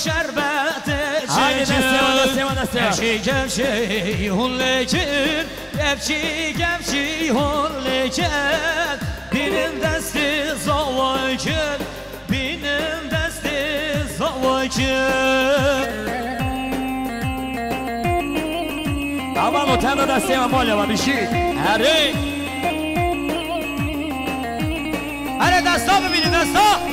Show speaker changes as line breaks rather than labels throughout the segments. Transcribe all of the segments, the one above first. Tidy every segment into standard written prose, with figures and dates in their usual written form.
شربت
haydi desteğe
Gevşi gevşi hullekin Gevşi hullekin Benim desti zavakin Benim desti zavakin
Tamam o tane desteğe molle var bir şey Hadi
Hadi desta bibini desta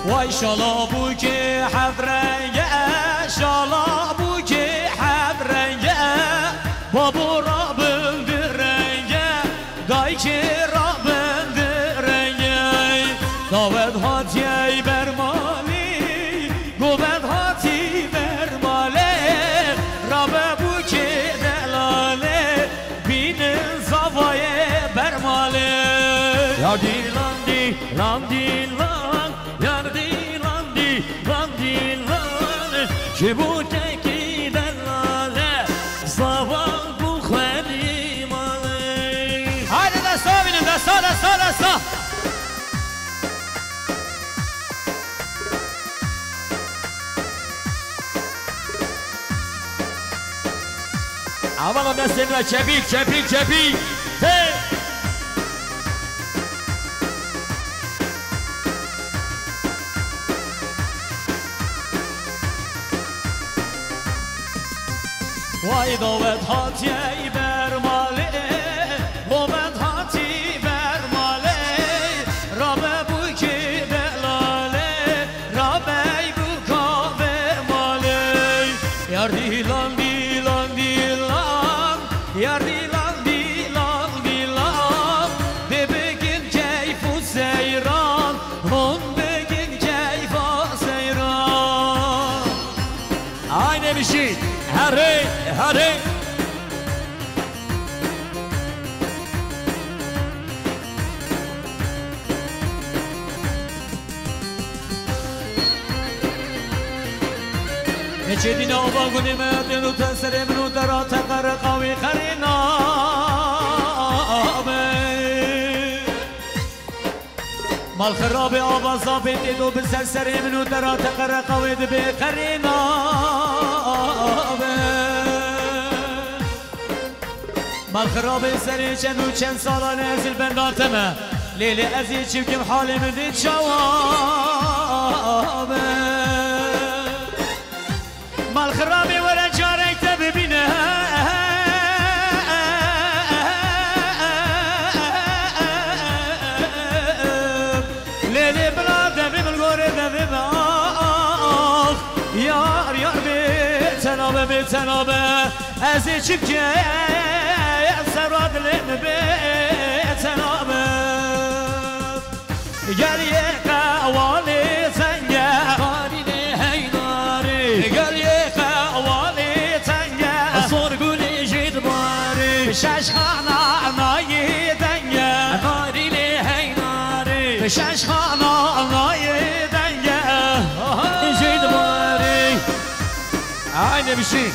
Vay şala bu ki havrenge Şala bu ki havrenge Babu Rabbim direnge Day ki Rabbim direnge Davet hatiye bermali Gubet hati bermali Rabbe bu ki delale Binin zavaye bermali Ya dilandi Ki bu teki delale Zaval bu khalimalı Haydi desta binin desta
Aman o desteğine çepik Hey
Vay davet hatiye bermali Davet hati bermali Rabbe bu ki delale Rabbe bu ka vermali Yar dilan Yar dilan Bebegin keyfu seyran Hon begin keyfa seyran
Aynı bir şey Hadi
Neçedine oba günime Denu tesere minu dara tekare kavi karina Mal kharabe aba zabit edo bisersere minu dara tekare kavi dibe karina Mal kharabe seri çenu çen salane ezil ben dateme Leyli ezil çivkim halimin dit şavabe Mal kharabe veren çarekte bibine Leyli bla devim gore devim ah Yar bir tenabe ezil çivkim Sevradlim betenabe Gel ye kavali tenge Karine heydari Gel ye kavali tenge Sorguli jidbari Şaşhana nayi denge Karine heydari Şaşhana nayi denge Jidbari
Aynı bir şey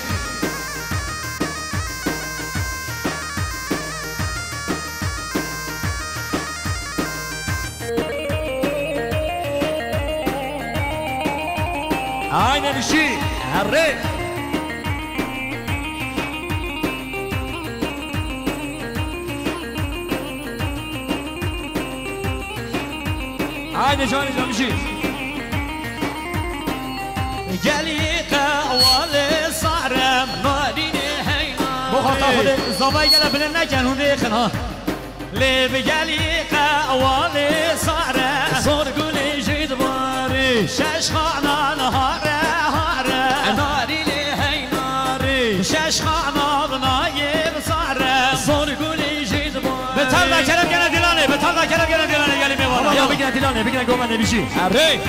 Aynı bir şey Hadi Aynı canlı bir şey
Gel kavali sarem Nadine heyna Bu hata hadi zavay gelebilir ne gel hundi yakın ha Lebi gel kavali sarem Sorguli jidbari Şeşhana hare Nadine heynari Şeşhana nayib sarem Sorguli jidbari Betal da kerem gene dilani gelin mi var
Ya bir gene dilane bir gene gomen bir şey Hadi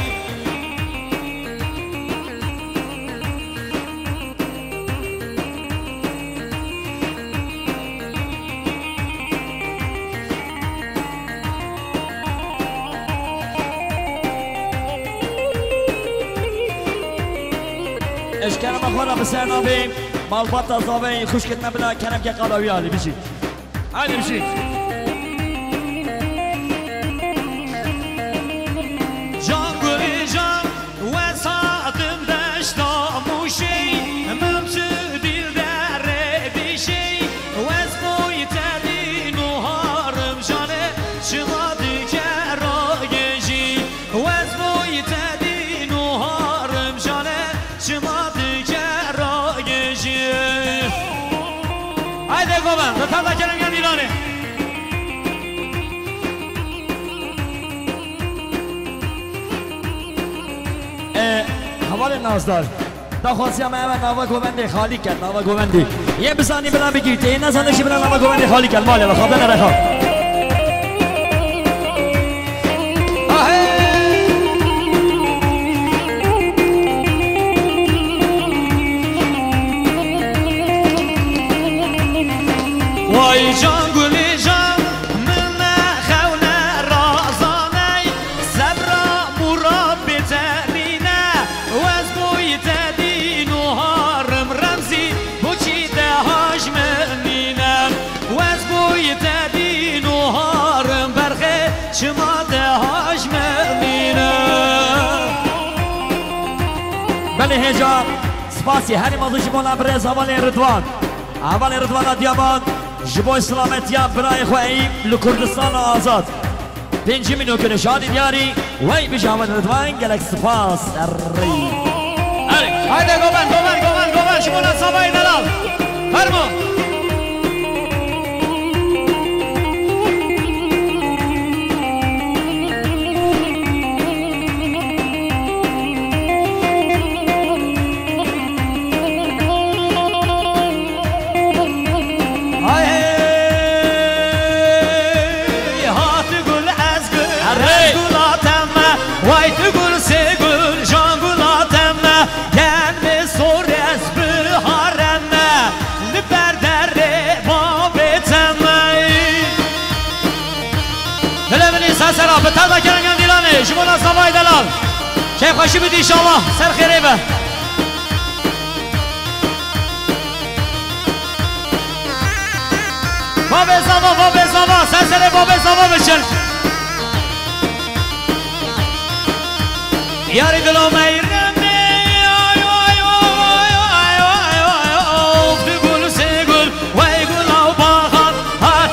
اشکرم خورا بسر نابیم مالبات ازابه خوش کتنه بلا کنم که قلاوی آلی بشی آلی بشی
جان گلی جان و سادم دشتا موشی ممتو دیل در بیشی و از بوی تدین و هارم جانه شما دیگر راگجی و از بوی تدین و هارم جانه شما دیگر راگجی haydi goban zaten kerem gel İran'ı
حوال نازدار دا خواستی همه همه نوا گوبنده خالی کرد نوا گوبنده یه بسانی بلا بگیرته این نزانشی بلا نوا گوبنده خالی کرد ماله و خوابه نرخواب
وای جان گلی جان من خونه رازانه صبر مراد بتنینه و از بوی تدین و هارم رمزی بچی دهاش منینم و از بوی تدین و هارم برخه شما دهاش منینم
بله هجا سپاسی هری موضوع شما برز اول رضوان اول رضوان دیاباد جبو سلامتی برای خواهی لکردستان آزاد 5 میلیون که نشانی دیاری وی بجامد رضوان گلک سپاس اری
haydi goban شما نصابای دلال فرما وای تو گل سه گل جان گلاتم گرم سر از بهارم لبر در بابتم بلبنی سرسرا به تازه کرنگم دیلانه شما نصابای دلال که خوشی بودی انشالله سر خیره به باب زاوا سرسره باب زاوا بشن یاری دلو میرنه تو گل سه گل وای گل او باغان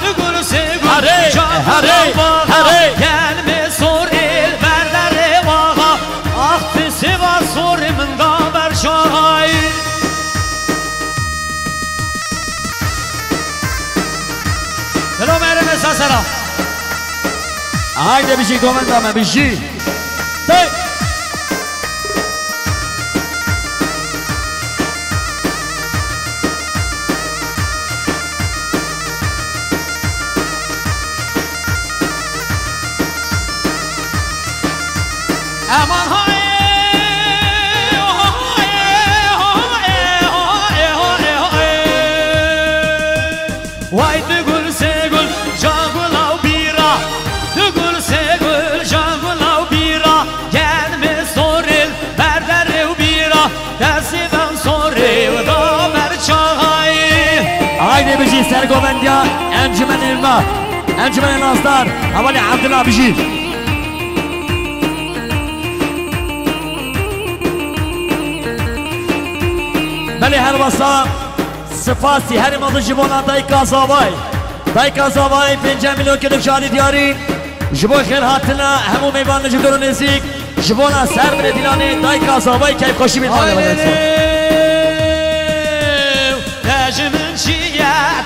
تو گل سه گل جان گل او باغان گلم سر ال بردر واغا آخت سوا سر من دابر شای دلو میرنه ساسرا
haydi بشی گومندامه بشی
aman hay vay du gul se gul can gul av bira du gul se gul can gul av bira gelme soril berder ev bira desidan soril da berçay
haydi بشی سرگوبندیا انجمن علما انجمن ناصدار حوالی عبدالله بشی بله هر واسا سپاسی هر موضوع جبونا دایکا زاوای 5 میلیون که نفشانی دیاری جبو خیر هاتنا همو میوان نجدر و نزیک جبونا سر بره دیلانی دایکا زاوای که خوشی بید مالی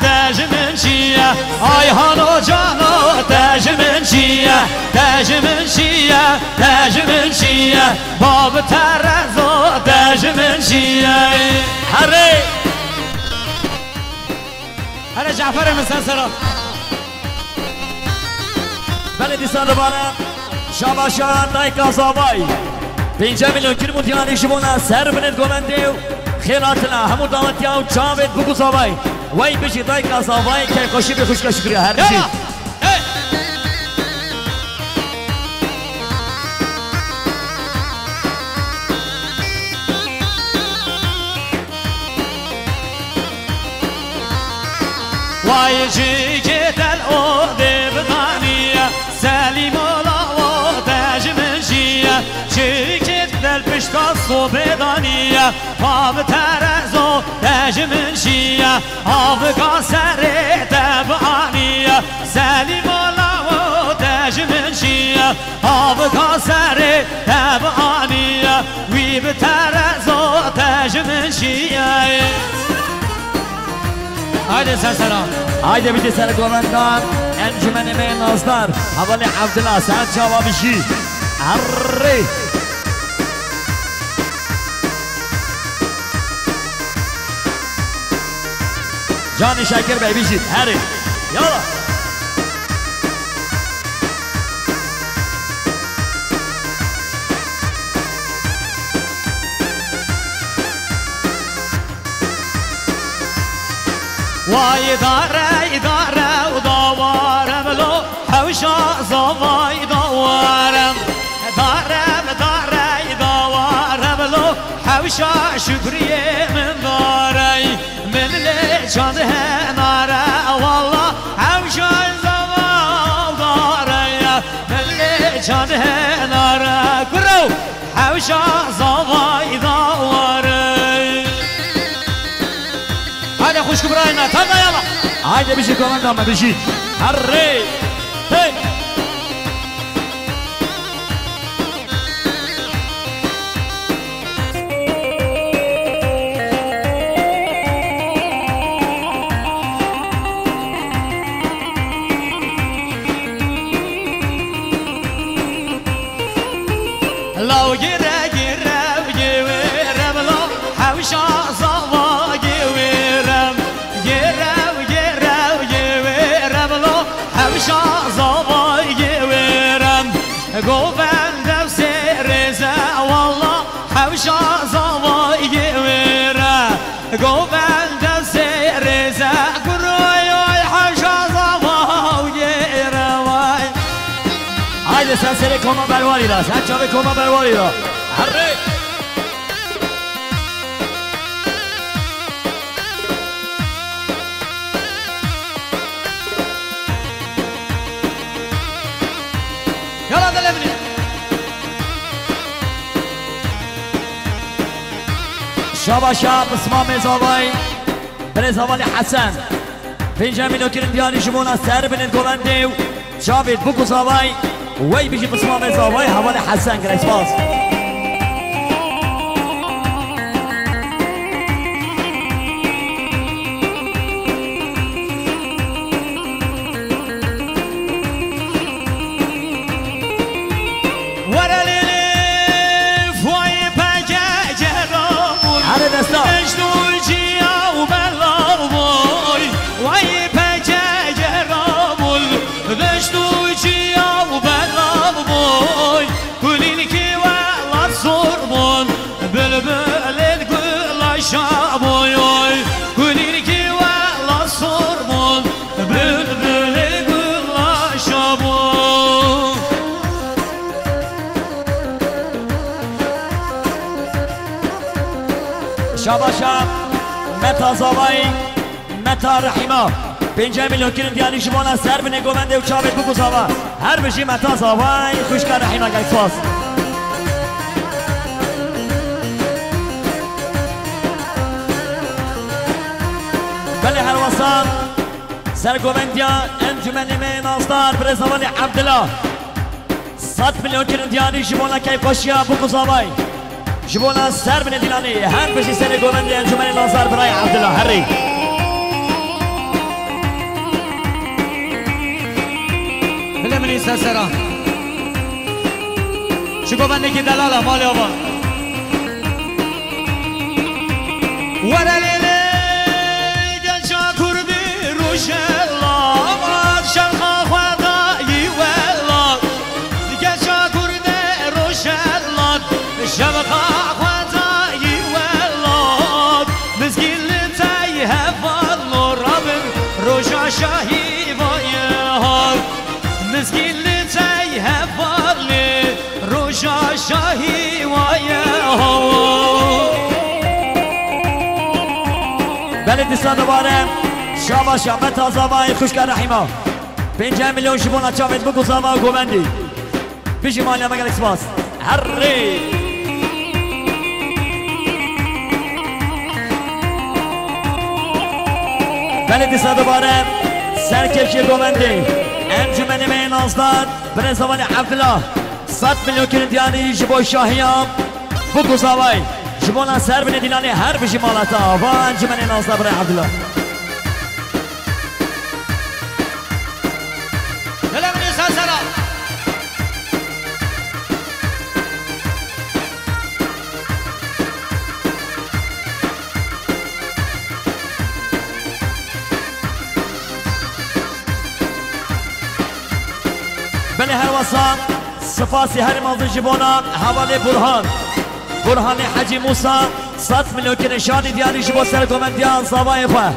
دجمن چیه آی هانو جانو دجمن چیه باب ترزو دجمن چیه هره جعفر مسلسلات
بله دیستان دوباره شاباشان دایکا زاوای 5 میلیون که متیانی شبونا سر بند گومنده خیراتنا همون دامتی ها و چاوید بگو زاوای وای بشی دایکا زاوای که خوشی به خوشکا شکریه هر بشی
وای جیگه دل او دبدانیه سلیم الله و دجمنشیه جیگه دل پشتا صبحدانیه آب ترز و دجمنشیه آب کاسر دبانیه سلیم الله و دجمنشیه آب کاسر دبانیه وی به ترز و دجمنشیه haydi sen selam.
Haydi bir de seni komandan encümenime nazlar. Havali Abdullah sen cevabı şi. Arre. Cani Şakir Bey bir şi. Hadi. Yallah.
وای داره و داورم لو حوشا زوای داورم دارم لو حوشا شکریه من داره من لجان هناره والله حوشا زوای داره من لجان هناره کرو حوشا زوای داوره haydi خوش براینا تا دایما
haydi bir şey komandan bir şey. Arre. Hey.
لو گیره لو حوشا زوا گیرم حوشا زوا گیرم گوبندم سرزه والله حوشا زوا گیرم گوبندم سرزه گروی حوشا زوا گیرم
haydi sen seni koma bervarıyla. Sen çabuk koma bervarıyla. Arre. شاباشا بسمام زاوای برز حوالی حسن پنجمین وکیل دیانی شمونا سر بنید گوانده جاوید بکو زاوای وی بیشی بسمام زاوای حوالی حسن گریس باز شاباشا متا زاوای متا رحیما 5 میلیون کیلو دیانی شمانا سر بینه گومنده و چاوید بگو زاوا هر بشی متا زاوای خوشکار رحیما گیسواز بله هر واسان سر گومندیا انجمنی می ناصدار برزاوانی عبدالله 100 میلیون کیلو دیانی شمانا کی خوشیا بگو زاوای جبونا سر بن دیلانی هر بشی سر گومندی انجمن ناصر برای عبدالله هری
بله منی سرسرا چه گومندی که دلاله مالی آبا ورلیلی گلچا کربی روشلا شلخا خدایی ولا گلچا کربی روشلا شلخا شاهی وایهار مسکین تی هفالی روشا شاهی وایهار
بله دوستان دوباره شاباش یا متا زاوای خوشکار رحیما 5 میلیون جبونا چاوید بگو زاوا گوبندی پیش مالی مگل اکسپاس هری بله دیسا دوباره سرکشی گوبندی انجمن مینازدار برای زمان عبدالله 100 میلیون کردیانی جبو شاهیام بگو زاوای جبونا سر بین دیلانی هر بشی مالتا و انجمن نازدار برای عبدالله بله هر وصام سپاسی هر موضوع جبونا حوالی برهان حجی موسا 100 میلیون که نشانی دیاری جبو سر کومندیان زاوای خواه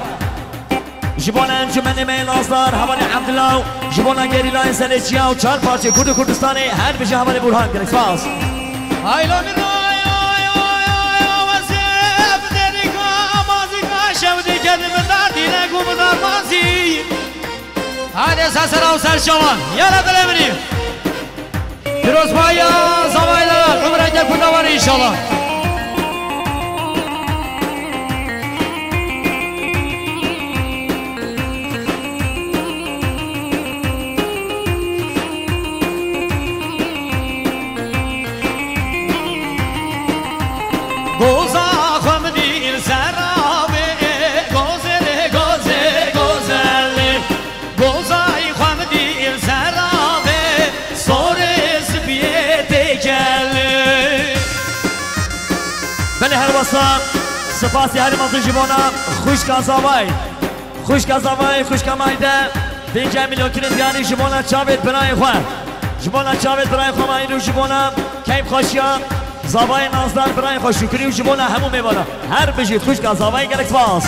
جبونا انجمن میل آزدار حوالی عبدالله جبونا گریلای سلیچیا و 4 پارچه کردستانی هر بشه حوالی برهان کنه سپاس
ایلانی رای وزیب دریکا مازیکا شودی کدی بدار دیرگو بدار مازی هایده سسرا و سرشاوان یالا دل منی پیروز بایا زوای دلال عمره که کدواری انشالله گوزا خم دیر سرابه گوزل گوزل گوزل گوزای خم دیر سرابه سورس بیت گل
بله هر وصام سپاسی هر موضوع جبونا خوش کا مایده 5 میلیون کردیانی جبونا چاوید برای خواه جبونا چاوید برای خواه مایی رو جبونا کیم خوشیا زاوای نازدار برای خوش شکری و جبونا همون میبانا هر بشید خوش که زاوای گلک باز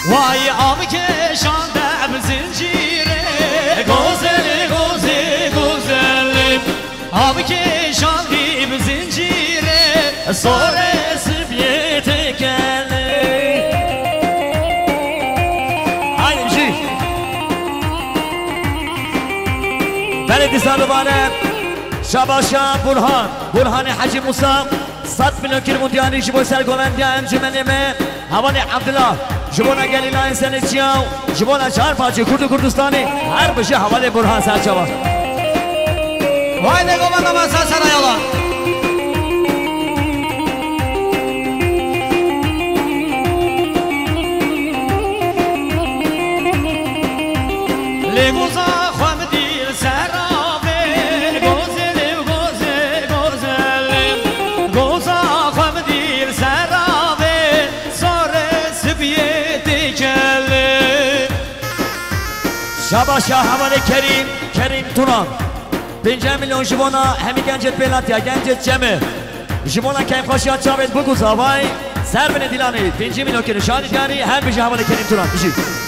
وای آب کشانده بزنجیره گوزل گوزل گوزل آب کشاندی بزنجیره سورس بیت گل
haydi bir şey بله دیسا دوباره شباشا برهان حجی موسا 100 میلیون کیلومتری جبو سر گومندی انجمن می حوالی عبدالله جبونا گلیلای سنچیاو جبونا 4 پارچه کردستانی هر بشه حوالی برهان سرچاوا
وای نگو من ما سسرا یالا لگوزا خوام دیر سرابه گوزل گوزل گوزل گوزا خوام دیر سرابه سارس بیت گل
شباشا حوالی کریم تونان 5 میلیون جبونا همی گنجت بیلاتیا گنجت جمع جبونا کیم خوشیات چاوید بگو زاوای سر بین دیلانی 5 میلیون که نشانی دیاری هم بشه حوالی کریم تونان بشید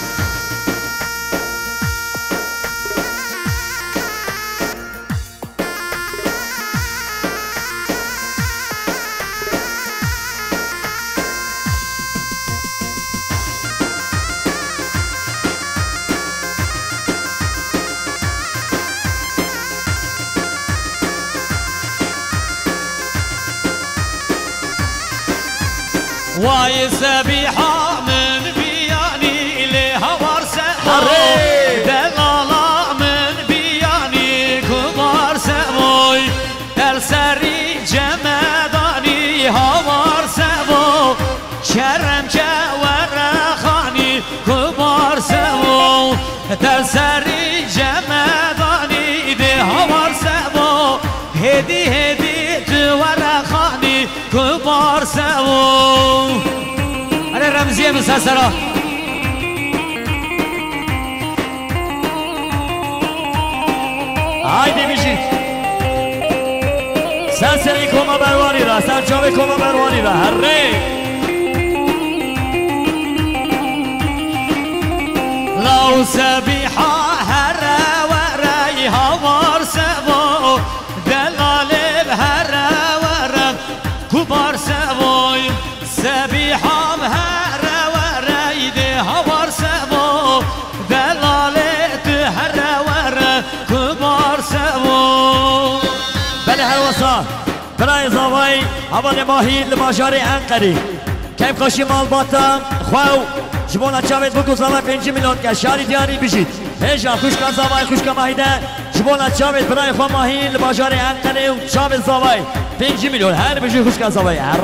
وای سبیحا من بیانی لهوار سهار دلالا من بیانی کبار سوی دل سری جمدانی هوار سوی کرم که ورخانی کبار سوی دل سری جمدانی ده هوار سوی هدی تو ورخانی کبار سوی أنا رمزية مسلسلة
haydi بشید سلسله کما بروانی را سرچاوه کما بروانی را هره
لو سبيحة هرا ورا
هوا ماهی لماجار انقری کم خاشی مال باتا خواو جبونا چاوید بکو زاوای 5 میلیون که شهری دیاری بشید هجا خوشکا زاوای خوشکا ماهیده جبونا چاوید برای خواه ماهی لماجار انقری و چاوید زاوای 5 میلیون هر بشید خوشکا زاوای هر